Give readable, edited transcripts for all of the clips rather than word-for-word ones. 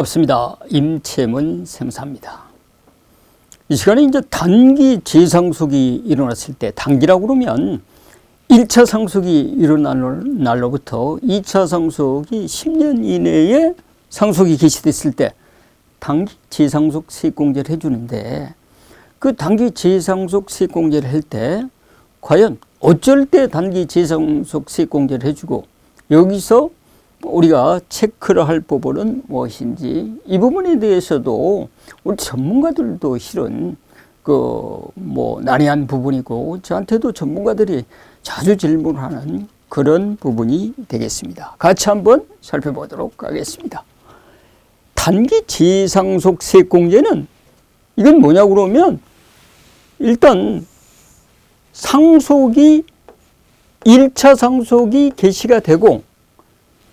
반갑습니다. 임채문 생사입니다. 이 시간에 이제 단기 재상속이 일어났을 때, 단기라고 그러면 1차 상속이 일어난 날로부터 2차 상속이 10년 이내에 상속이 개시됐을 때 단기 재상속 세액공제를 해주는데, 그 단기 재상속 세액공제를 할 때 과연 어쩔 때 단기 재상속 세액공제를 해주고, 여기서 우리가 체크를 할 부분은 무엇인지, 이 부분에 대해서도 우리 전문가들도 실은 난해한 부분이고, 저한테도 전문가들이 자주 질문하는 그런 부분이 되겠습니다. 같이 한번 살펴보도록 하겠습니다. 단기 재상속 세액공제는 이건 뭐냐고 그러면, 일단 상속이 1차 상속이 개시가 되고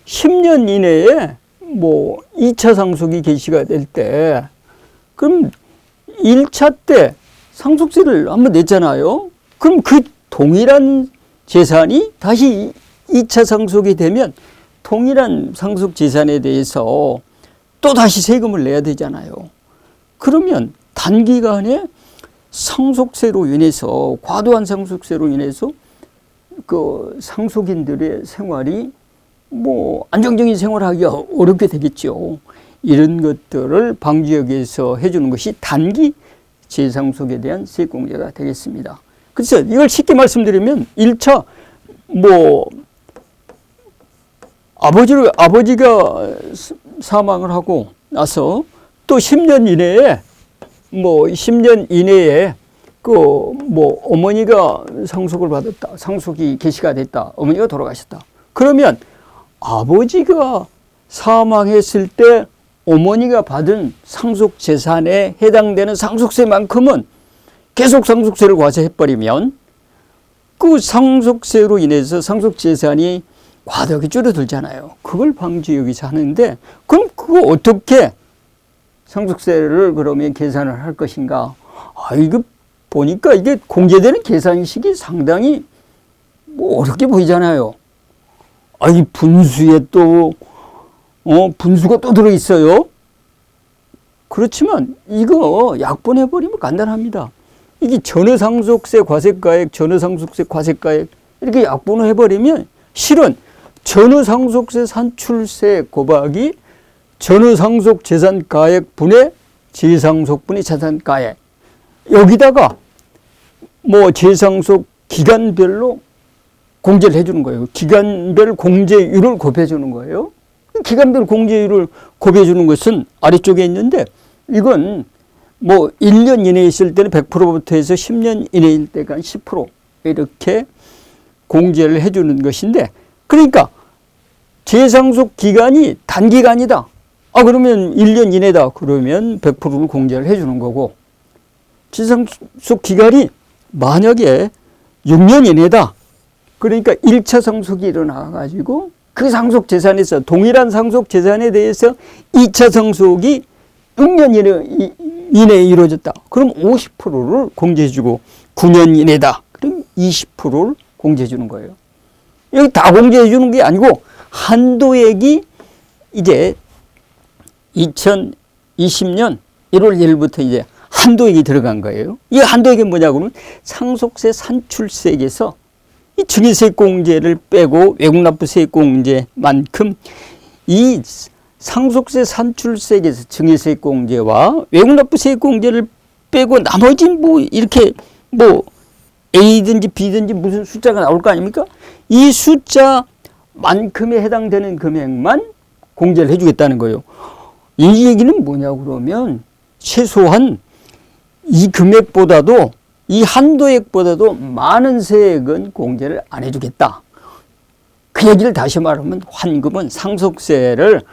10년 이내에 2차 상속이 개시가 될 때, 그럼 1차 때 상속세를 한번 냈잖아요. 그럼 그 동일한 재산이 다시 2차 상속이 되면 동일한 상속 재산에 대해서 또 다시 세금을 내야 되잖아요. 그러면 단기간에 상속세로 인해서, 과도한 상속세로 인해서 그 상속인들의 생활이 안정적인 생활하기가 어렵게 되겠죠. 이런 것들을 방지하기 위해서 해주는 것이 단기 재상속에 대한 세액공제가 되겠습니다. 그래서 이걸 쉽게 말씀드리면, 1차 아버지가 사망을 하고 나서 또 10년 이내에 10년 이내에 어머니가 상속을 받았다, 상속이 개시가 됐다, 어머니가 돌아가셨다. 그러면 아버지가 사망했을 때 어머니가 받은 상속 재산에 해당되는 상속세만큼은 계속 상속세를 과세해버리면 그 상속세로 인해서 상속 재산이 과도하게 줄어들잖아요. 그걸 방지하기 위해서 하는데, 그럼 그거 어떻게 상속세를 그러면 계산을 할 것인가? 이거 보니까 이게 공제되는 계산식이 상당히 어렵게 보이잖아요. 이 분수에 또 분수가 또 들어있어요. 그렇지만 이거 약분해버리면 간단합니다. 이게 전후상속세 과세가액, 전후상속세 과세가액 이렇게 약분을 해버리면, 실은 전후상속세 산출세 곱하기 전후상속 재산가액 분의 재상속 분의 재산가액, 여기다가 재상속 기간별로 공제를 해주는 거예요. 기간별 공제율을 곱해주는 거예요. 기간별 공제율을 곱해주는 것은 아래쪽에 있는데, 이건 1년 이내에 있을 때는 100%부터 해서 10년 이내일 때가 10% 이렇게 공제를 해주는 것인데, 그러니까 재상속 기간이 단기간이다. 그러면 1년 이내다. 그러면 100%를 공제를 해주는 거고, 재상속 기간이 만약에 6년 이내다. 그러니까 1차 상속이 일어나가지고 그 상속 재산에서, 동일한 상속 재산에 대해서 2차 상속이 6년 이내에 이루어졌다. 그럼 50%를 공제해주고, 9년 이내다. 그럼 20%를 공제해주는 거예요. 여기 다 공제해주는 게 아니고, 한도액이 이제 2020년 1월 1일부터 이제 한도액이 들어간 거예요. 이 한도액이 뭐냐고 하면, 상속세 산출세액에서 이 증여세액공제를 빼고 외국납부세액공제만큼 이 상속세 산출세액에서 증여세액공제와 외국납부세액공제를 빼고 나머지 이렇게 A든지 B든지 무슨 숫자가 나올 거 아닙니까? 이 숫자만큼에 해당되는 금액만 공제를 해주겠다는 거예요. 이 얘기는 뭐냐고 그러면, 최소한 이 금액보다도, 이 한도액보다도 많은 세액은 공제를 안 해주겠다. 그 얘기를 다시 말하면, 환급은 상속세를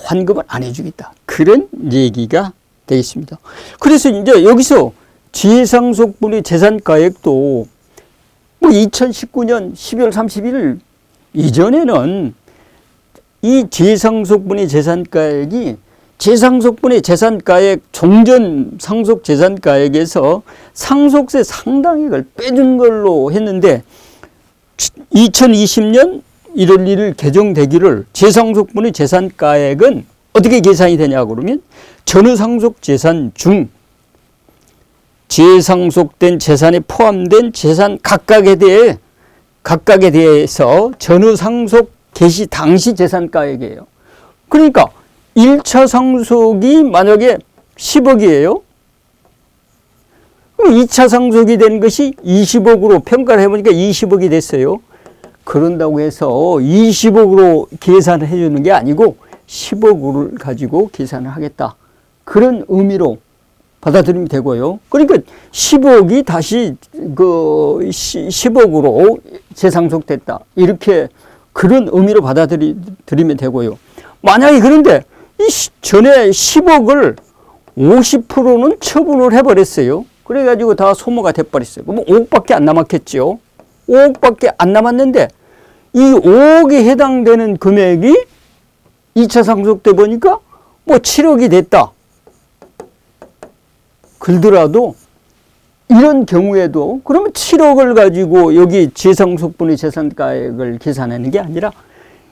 환급을 안 해주겠다. 그런 얘기가 되겠습니다. 그래서 이제 여기서 재상속분의 재산가액도 2019년 12월 31일 이전에는 이 재상속분의 재산가액이 재상속분의 재산가액, 종전 상속 재산가액에서 상속세 상당액을 빼준 걸로 했는데, 2020년 1월 1일 개정되기를 재상속분의 재산가액은 어떻게 계산이 되냐고 그러면 전후상속 재산 중 재상속된 재산에 포함된 재산 각각에 대해서 전후상속 개시 당시 재산가액이에요. 그러니까 1차 상속이 만약에 10억이에요. 그럼 2차 상속이 된 것이 20억으로 평가를 해보니까 20억이 됐어요. 그런다고 해서 20억으로 계산을 해주는 게 아니고 10억을 가지고 계산을 하겠다. 그런 의미로 받아들이면 되고요. 그러니까 10억이 다시 그 10억으로 재상속됐다. 이렇게 그런 의미로 받아들이면 되고요. 만약에 그런데 이 전에 10억을 50%는 처분을 해버렸어요. 그래가지고 다 소모가 돼버렸어요. 그럼 5억밖에 안 남았겠죠. 5억밖에 안 남았는데 이 5억에 해당되는 금액이 2차 상속 때 보니까 뭐 7억이 됐다. 그러더라도 이런 경우에도 그러면 7억을 가지고 여기 재상속분의 재산가액을 계산하는 게 아니라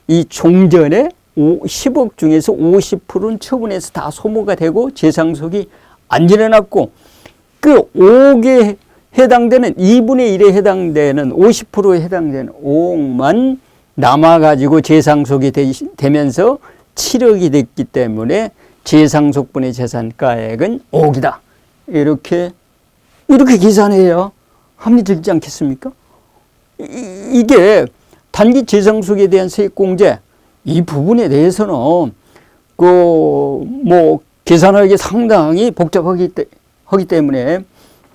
이 종전에 10억 중에서 50%는 처분해서 다 소모가 되고 재상속이 안 일어났고 그 5억에 해당되는 2분의 1에 해당되는 50%에 해당되는 5억만 남아가지고 재상속이 되면서 7억이 됐기 때문에 재상속분의 재산가액은 5억이다. 이렇게 계산해야 합리적이지 않겠습니까? 이게 단기 재상속에 대한 세액공제 이 부분에 대해서는 뭐 계산하기 상당히 복잡하기 때문에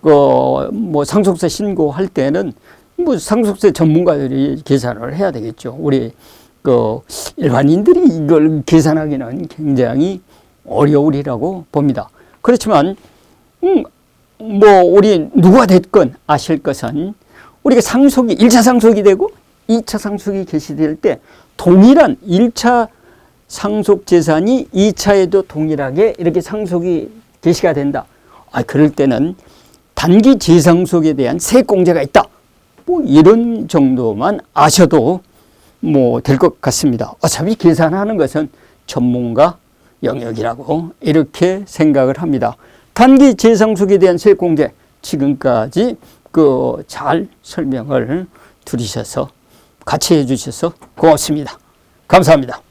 뭐 상속세 신고할 때는 뭐 상속세 전문가들이 계산을 해야 되겠죠. 우리 일반인들이 이걸 계산하기는 굉장히 어려우리라고 봅니다. 그렇지만 뭐 우리 누가 됐건 아실 것은 우리가 상속이 1차 상속이 되고 2차 상속이 개시될 때 동일한 1차 상속 재산이 2차에도 동일하게 이렇게 상속이 개시가 된다. 그럴 때는 단기 재상속에 대한 세액공제가 있다. 뭐 이런 정도만 아셔도 뭐 될 것 같습니다. 어차피 계산하는 것은 전문가 영역이라고 이렇게 생각을 합니다. 단기 재상속에 대한 세액공제 지금까지 잘 설명을 들으셔서 같이 해주셔서 고맙습니다. 감사합니다.